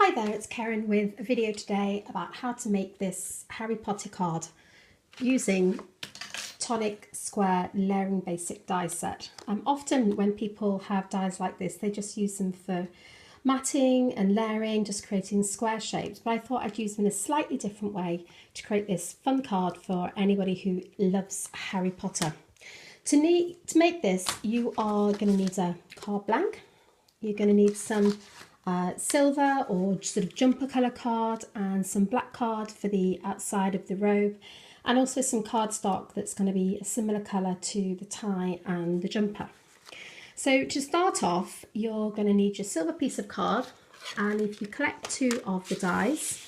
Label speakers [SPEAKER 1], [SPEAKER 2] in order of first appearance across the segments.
[SPEAKER 1] Hi there, it's Karen with a video today about how to make this Harry Potter card using Tonic Square Layering Basic die set. Often when people have dies like this, they just use them for matting and layering, just creating square shapes. But I thought I'd use them in a slightly different way to create this fun card for anybody who loves Harry Potter. To make this, you are going to need a card blank. You're going to need some silver or sort of jumper colour card and some black card for the outside of the robe, and also some cardstock that's going to be a similar colour to the tie and the jumper. So to start off, you're going to need your silver piece of card, and if you collect 2 of the dies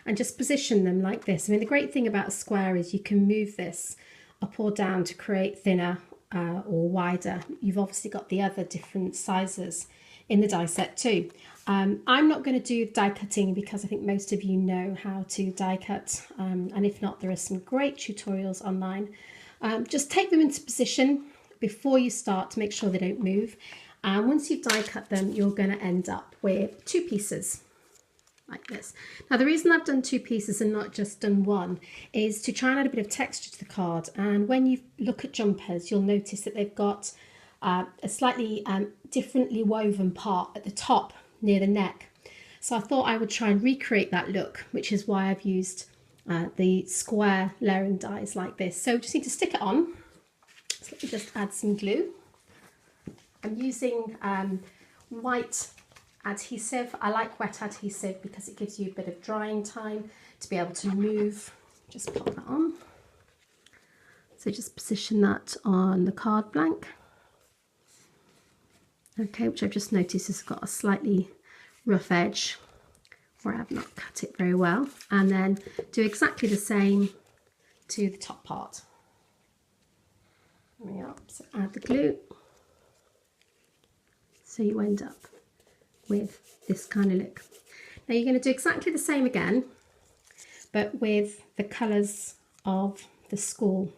[SPEAKER 1] and just position them like this. I mean, the great thing about a square is you can move this up or down to create thinner or wider. You've obviously got the other different sizes in the die set too. I'm not going to do die cutting because I think most of you know how to die cut, and if not, there are some great tutorials online. Just take them into position before you start to make sure they don't move, and once you've die cut them, you're going to end up with 2 pieces like this. Now the reason I've done 2 pieces and not just done 1 is to try and add a bit of texture to the card, and when you look at jumpers you'll notice that they've got a slightly differently woven part at the top near the neck. So I thought I would try and recreate that look, which is why I've used the square layering dies like this. So just need to stick it on. So let me just add some glue. I'm using white adhesive. I like wet adhesive because it gives you a bit of drying time to be able to move. Just pop that on. So just position that on the card blank. Okay, which I've just noticed has got a slightly rough edge where I've not cut it very well, and then do exactly the same to the top part. There we are. So add the glue, so you end up with this kind of look. Now you're going to do exactly the same again, but with the colours of the school.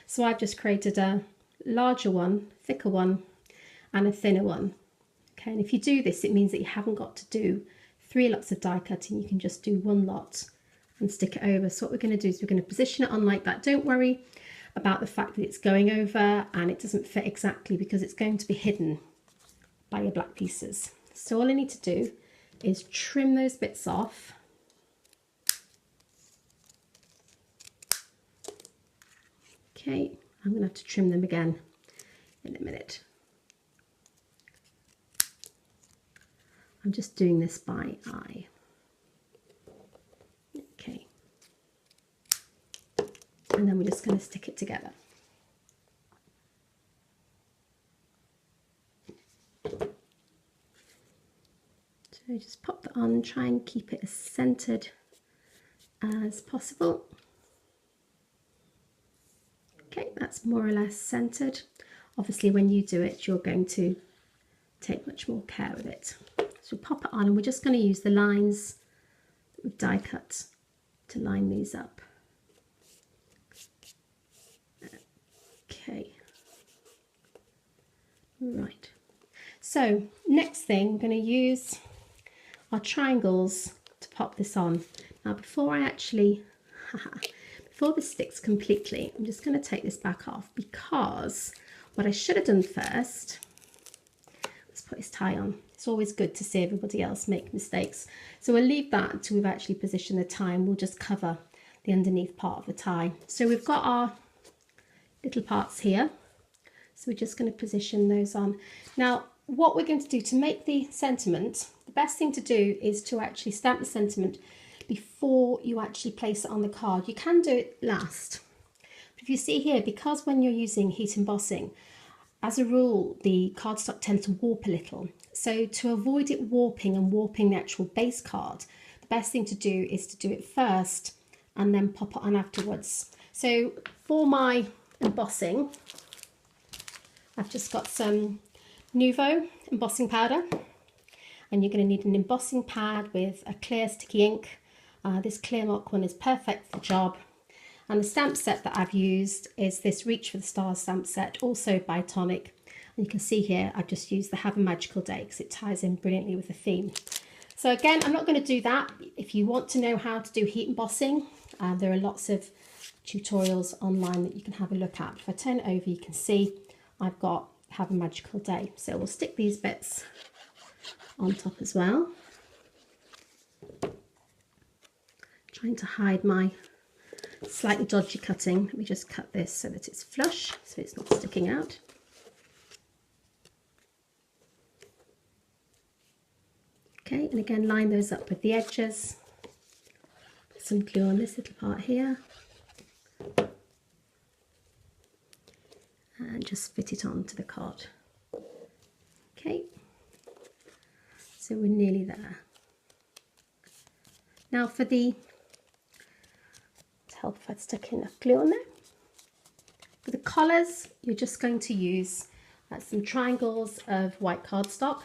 [SPEAKER 1] So I've just created a larger one, thicker one, and a thinner one. Okay, and if you do this, it means that you haven't got to do 3 lots of die cutting. You can just do 1 lot and stick it over. So what we're going to do is we're going to position it on like that. Don't worry about the fact that it's going over and it doesn't fit exactly, because it's going to be hidden by your black pieces. So all I need to do is trim those bits off. Okay, I'm going to have to trim them again in a minute. I'm just doing this by eye. Okay. And then we're just going to stick it together. So just pop that on, try and keep it as centered as possible. Okay, that's more or less centered. Obviously when you do it, you're going to take much more care with it. So we'll pop it on, and we're just going to use the lines that we've die cut to line these up. Okay. Right. So next thing, we're going to use our triangles to pop this on. Now before before this sticks completely, I'm just going to take this back off, because what I should have done first, let's put his tie on. It's always good to see everybody else make mistakes. So we'll leave that until we've actually positioned the tie, and we'll just cover the underneath part of the tie. So we've got our little parts here. So we're just going to position those on. Now, what we're going to do to make the sentiment, the best thing to do is to actually stamp the sentiment before you actually place it on the card. You can do it last. But if you see here, because when you're using heat embossing, as a rule, the cardstock tends to warp a little. So to avoid it warping and warping the actual base card, the best thing to do is to do it first and then pop it on afterwards. So for my embossing, I've just got some Nuvo embossing powder, and you're going to need an embossing pad with a clear sticky ink. This clear mark one is perfect for the job. And the stamp set that I've used is this Reach for the Stars stamp set, also by Tonic. And you can see here I've just used the Have a Magical Day because it ties in brilliantly with the theme. So So again, I'm not going to do that. If you want to know how to do heat embossing, there are lots of tutorials online that you can have a look at. If I turn it over, you can see I've got Have a Magical Day. So we'll stick these bits on top as well. Trying to hide my slightly dodgy cutting. Let me just cut this so that it's flush, so it's not sticking out. Okay, and again, line those up with the edges. Put some glue on this little part here. And just fit it onto the card. Okay, so we're nearly there. Now for the, to help if I'd stuck enough glue on there. For the collars, you're just going to use some triangles of white cardstock.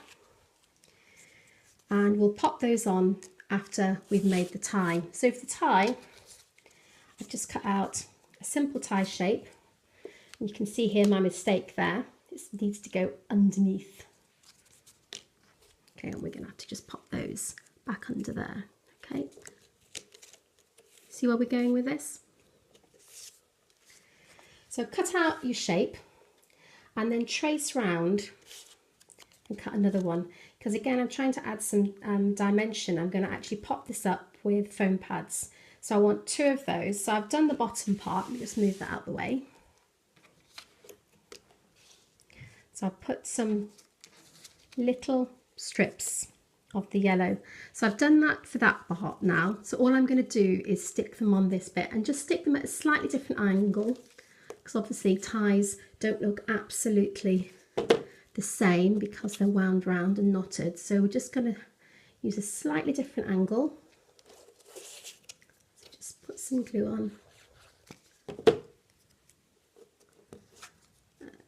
[SPEAKER 1] And we'll pop those on after we've made the tie. So for the tie, I've just cut out a simple tie shape. And you can see here my mistake there. It needs to go underneath. Okay, and we're going to have to just pop those back under there. Okay, see where we're going with this? So cut out your shape and then trace round and cut another one, because again I'm trying to add some dimension. I'm going to actually pop this up with foam pads, so I want 2 of those. So I've done the bottom part. Let me just move that out of the way. So I've put some little strips of the yellow. So I've done that for that part now. So all I'm going to do is stick them on this bit and just stick them at a slightly different angle, because obviously ties don't look absolutely the same because they're wound round and knotted. So we're just going to use a slightly different angle. So just put some glue on.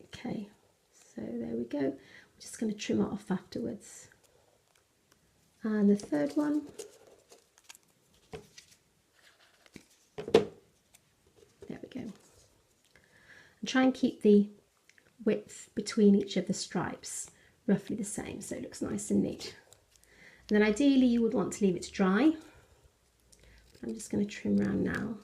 [SPEAKER 1] Okay, so there we go. We're just going to trim it off afterwards. And the third one. There we go. And try and keep the width between each of the stripes roughly the same, so it looks nice and neat. And then ideally you would want to leave it to dry. I'm just going to trim around now.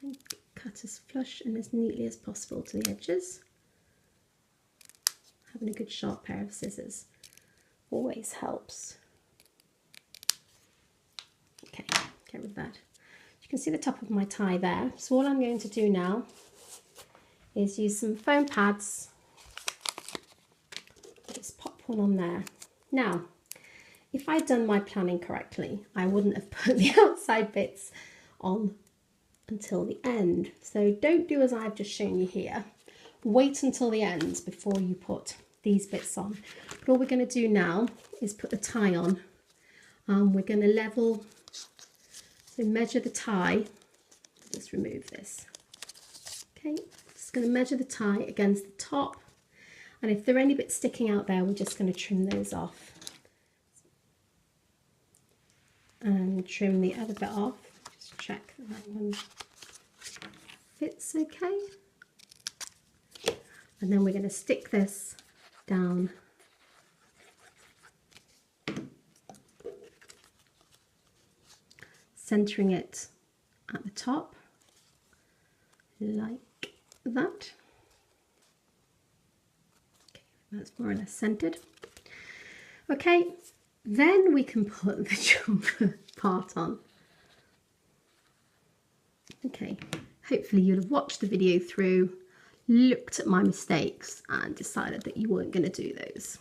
[SPEAKER 1] Try and cut as flush and as neatly as possible to the edges. Having a good sharp pair of scissors always helps. Okay, get rid of that. You can see the top of my tie there. So all I'm going to do now is use some foam pads. Just pop one on there. Now, if I'd done my planning correctly, I wouldn't have put the outside bits on until the end. So don't do as I've just shown you here. Wait until the end before you put these bits on. But all we're going to do now is put the tie on. We're going to level, so measure the tie. Just remove this. Okay, just going to measure the tie against the top. And if there are any bits sticking out there, we're just going to trim those off. And trim the other bit off. Just check that one fits okay. And then we're going to stick this down centering it at the top like that. Okay, that's more or less centered. Okay, then we can put the jumper part on. Okay, hopefully you'll have watched the video through, looked at my mistakes and decided that you weren't going to do those.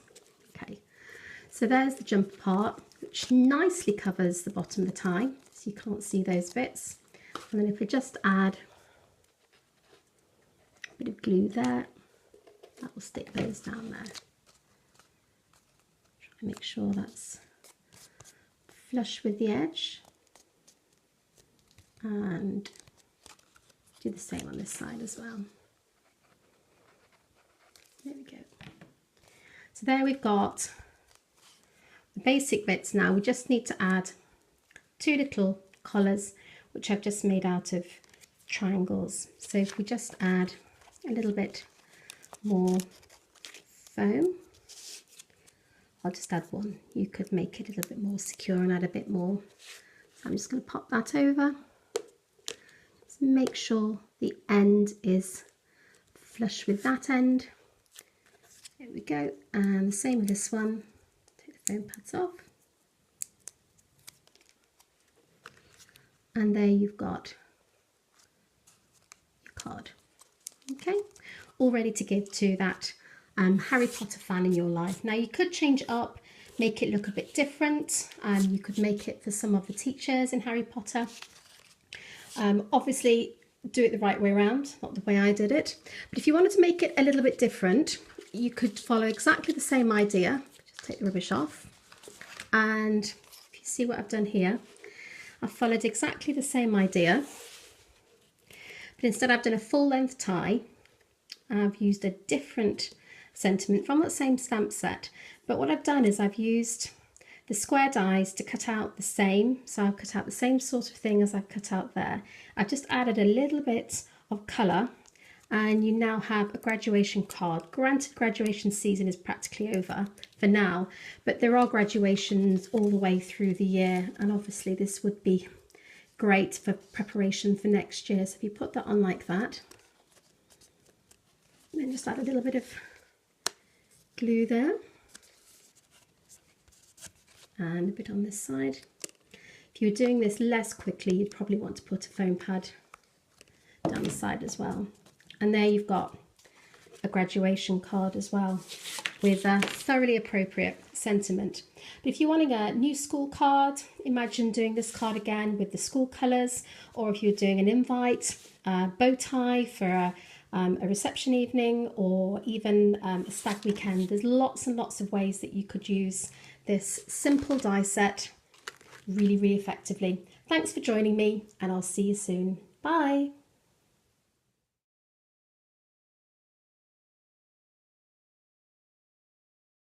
[SPEAKER 1] Okay, so there's the jumper part, which nicely covers the bottom of the tie, so you can't see those bits. And then if we just add a bit of glue there, that will stick those down there. Try and make sure that's flush with the edge, and do the same on this side as well. There we go. So there we've got the basic bits. Now we just need to add 2 little collars, which I've just made out of triangles. So if we just add a little bit more foam, I'll just add one. You could make it a little bit more secure and add a bit more. So I'm just going to pop that over. Just make sure the end is flush with that end. There we go. And the same with this one. Take the foam pads off. And there you've got your card. Okay, all ready to give to that Harry Potter fan in your life. Now you could change it up, make it look a bit different. You could make it for some of the teachers in Harry Potter. Obviously do it the right way around, not the way I did it. But if you wanted to make it a little bit different, you could follow exactly the same idea. Just take the rubbish off. And if you see what I've done here, I've followed exactly the same idea. But instead I've done a full length tie. I've used a different sentiment from that same stamp set. But what I've done is I've used the square dies to cut out the same. So I've cut out the same sort of thing as I've cut out there. I've just added a little bit of colour and you now have a graduation card. Granted, graduation season is practically over for now, but there are graduations all the way through the year, and obviously this would be great for preparation for next year. So if you put that on like that, and then just add a little bit of glue there, and a bit on this side. If you were doing this less quickly, you'd probably want to put a foam pad down the side as well. And there you've got a graduation card as well, with a thoroughly appropriate sentiment. But if you're wanting a new school card, imagine doing this card again with the school colours, or if you're doing an invite, a bow tie for a reception evening, or even a stag weekend. There's lots and lots of ways that you could use this simple die set really, really effectively. Thanks for joining me, and I'll see you soon. Bye.